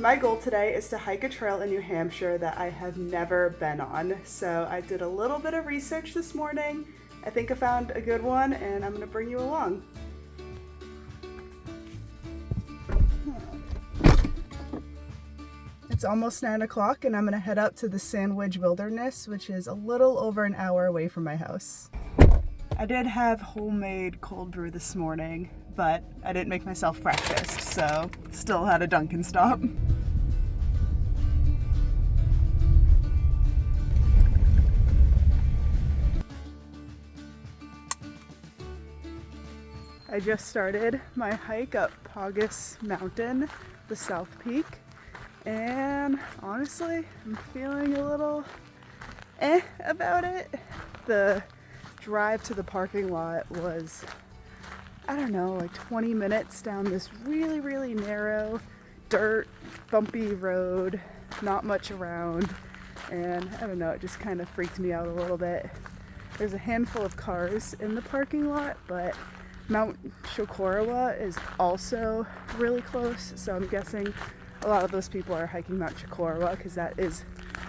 My goal today is to hike a trail in New Hampshire that I have never been on. So I did a little bit of research this morning. I think I found a good one and I'm gonna bring you along. It's almost 9 o'clock and I'm gonna head up to the Sandwich Wilderness, which is a little over an hour away from my house. I did have homemade cold brew this morning, but I didn't make myself breakfast, so still had a Dunkin' stop. I just started my hike up Paugus Mountain, the South Peak, and honestly, I'm feeling a little about it. The drive to the parking lot was, I don't know, like 20 minutes down this really, really narrow, dirt, bumpy road, not much around, and I don't know, it just kind of freaked me out a little bit. There's a handful of cars in the parking lot, but Mount Chocorua is also really close, so I'm guessing a lot of those people are hiking Mount Chocorua because that is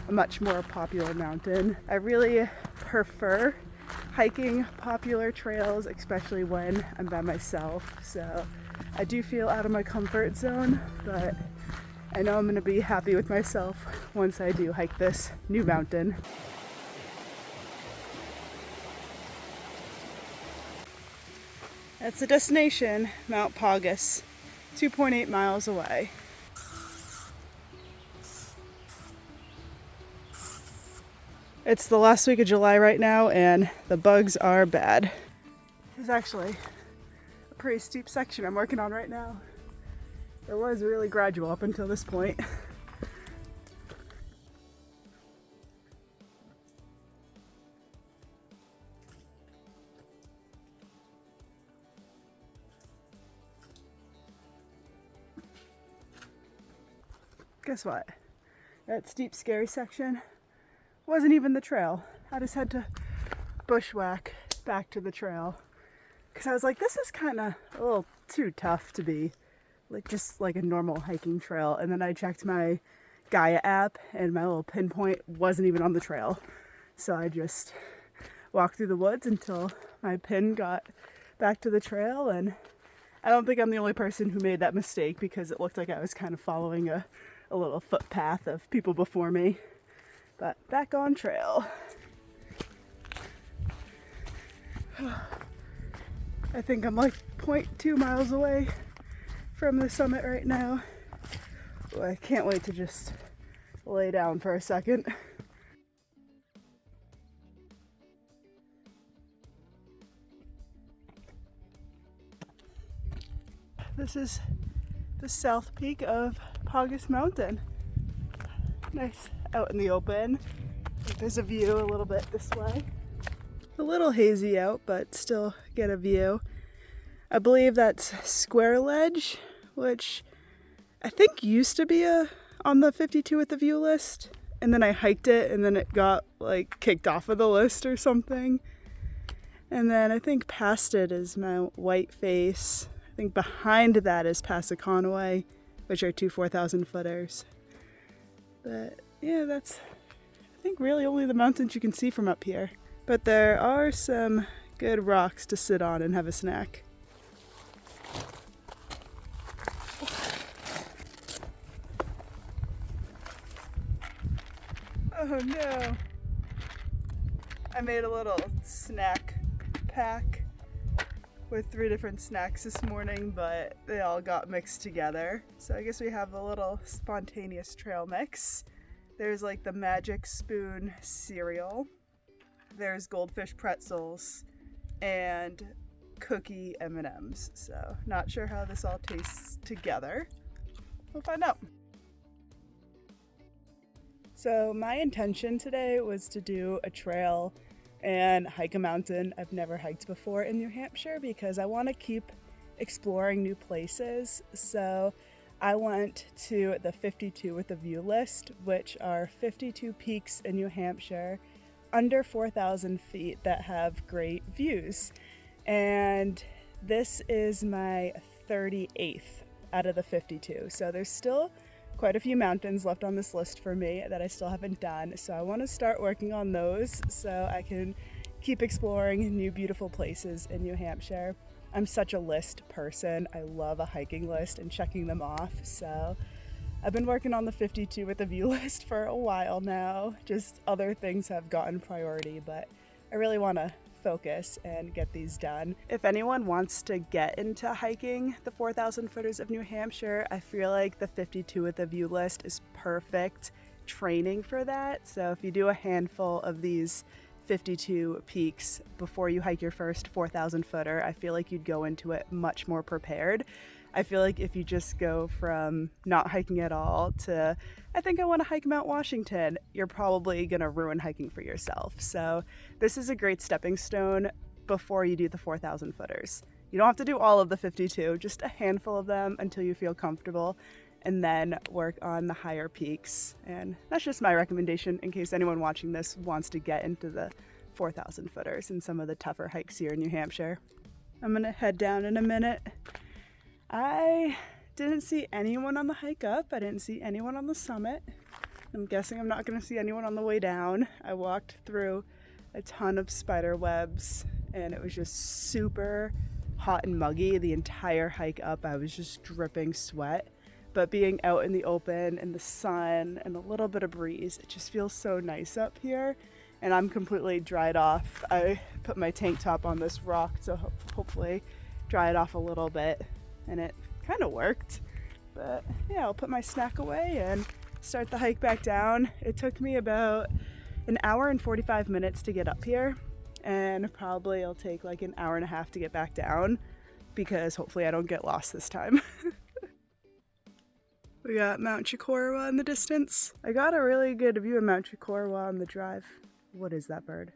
a much more popular mountain. I really prefer hiking popular trails, especially when I'm by myself, so I do feel out of my comfort zone, but I know I'm going to be happy with myself once I do hike this new mountain. That's the destination, Mount Paugus, 2.8 miles away. It's the last week of July right now and the bugs are bad. There's actually a pretty steep section I'm working on right now. It was really gradual up until this point. Guess what? That steep, scary section wasn't even the trail. I just had to bushwhack back to the trail because I was like, this is kind of a little too tough to be like just like a normal hiking trail. And then I checked my Gaia app and my little pinpoint wasn't even on the trail. So I just walked through the woods until my pin got back to the trail, and I don't think I'm the only person who made that mistake because it looked like I was kind of following a little footpath of people before me. But back on trail. I think I'm like 0.2 miles away from the summit right now. Well, I can't wait to just lay down for a second. This is the south peak of Paugus Mountain. Nice out in the open. There's a view a little bit this way. A little hazy out, but still get a view. I believe that's Square Ledge, which I think used to be on the 52 with the view list, and then I hiked it and then it got like kicked off of the list or something. And then I think past it is Mount Whiteface. I think behind that is Passaconaway, which are two 4,000 footers. But yeah, that's, I think, really only the mountains you can see from up here. But there are some good rocks to sit on and have a snack. Oh no! I made a little snack pack with 3 different snacks this morning, but they all got mixed together. So I guess we have a little spontaneous trail mix. There's like the Magic Spoon cereal. There's goldfish pretzels and cookie M&Ms. So not sure how this all tastes together. We'll find out. So my intention today was to do a trail and hike a mountain I've never hiked before in New Hampshire because I want to keep exploring new places. So I went to the 52 with a view list, which are 52 peaks in New Hampshire under 4,000 feet that have great views. And this is my 38th out of the 52. So there's still quite a few mountains left on this list for me that I still haven't done, so I want to start working on those so I can keep exploring new beautiful places in New Hampshire. I'm such a list person. I love a hiking list and checking them off, so I've been working on the 52 with a view list for a while now. Just other things have gotten priority, but I really want to focus and get these done. If anyone wants to get into hiking the 4,000 footers of New Hampshire, I feel like the 52 with a view list is perfect training for that. So if you do a handful of these 52 peaks before you hike your first 4,000 footer, I feel like you'd go into it much more prepared. I feel like if you just go from not hiking at all to, I think I want to hike Mount Washington, you're probably going to ruin hiking for yourself. So this is a great stepping stone before you do the 4,000 footers. You don't have to do all of the 52, just a handful of them until you feel comfortable, and then work on the higher peaks. And that's just my recommendation in case anyone watching this wants to get into the 4,000 footers and some of the tougher hikes here in New Hampshire. I'm gonna head down in a minute. I didn't see anyone on the hike up. I didn't see anyone on the summit. I'm guessing I'm not gonna see anyone on the way down. I walked through a ton of spider webs and it was just super hot and muggy the entire hike up. I was just dripping sweat. But being out in the open and the sun and a little bit of breeze, it just feels so nice up here. And I'm completely dried off. I put my tank top on this rock to hopefully dry it off a little bit, and it kind of worked. But yeah, I'll put my snack away and start the hike back down. It took me about an hour and 45 minutes to get up here, and probably it'll take like an hour and a half to get back down because hopefully I don't get lost this time. We got Mount Chocorua in the distance. I got a really good view of Mount Chocorua on the drive. What is that bird?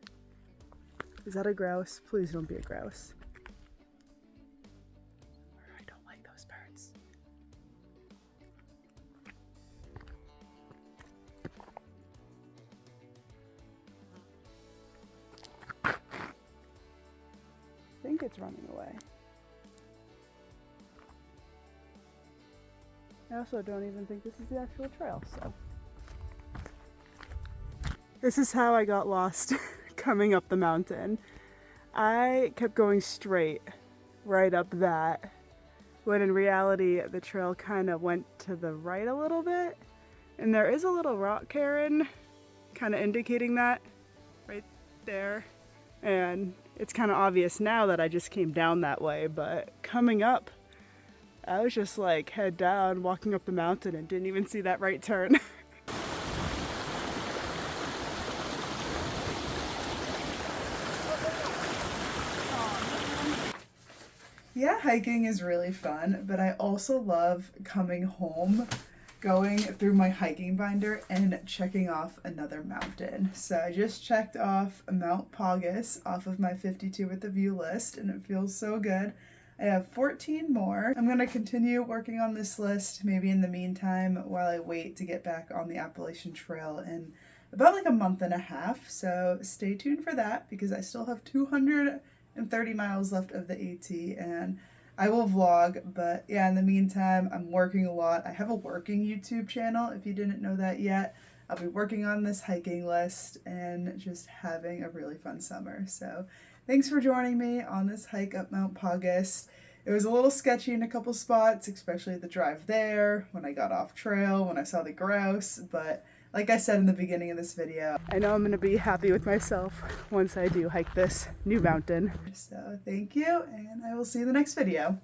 Is that a grouse? Please don't be a grouse. I don't like those birds. I think it's running away. I also don't even think this is the actual trail, so. This is how I got lost coming up the mountain. I kept going straight right up that, when in reality the trail kind of went to the right a little bit, and there is a little rock cairn kind of indicating that right there, and it's kind of obvious now that I just came down that way, but coming up I was just like head down walking up the mountain and didn't even see that right turn. Yeah, hiking is really fun, but I also love coming home, going through my hiking binder and checking off another mountain. So I just checked off Mount Paugus off of my 52 with the view list, and it feels so good. I have 14 more. I'm gonna continue working on this list maybe in the meantime while I wait to get back on the Appalachian Trail in about like a month and a half. So stay tuned for that because I still have 230 miles left of the AT and I will vlog. But yeah, in the meantime, I'm working a lot. I have a working YouTube channel if you didn't know that yet. I'll be working on this hiking list and just having a really fun summer. So thanks for joining me on this hike up Mount Paugus. It was a little sketchy in a couple spots, especially the drive there, when I got off trail, when I saw the grouse, but like I said in the beginning of this video, I know I'm going to be happy with myself once I do hike this new mountain. So thank you, and I will see you in the next video.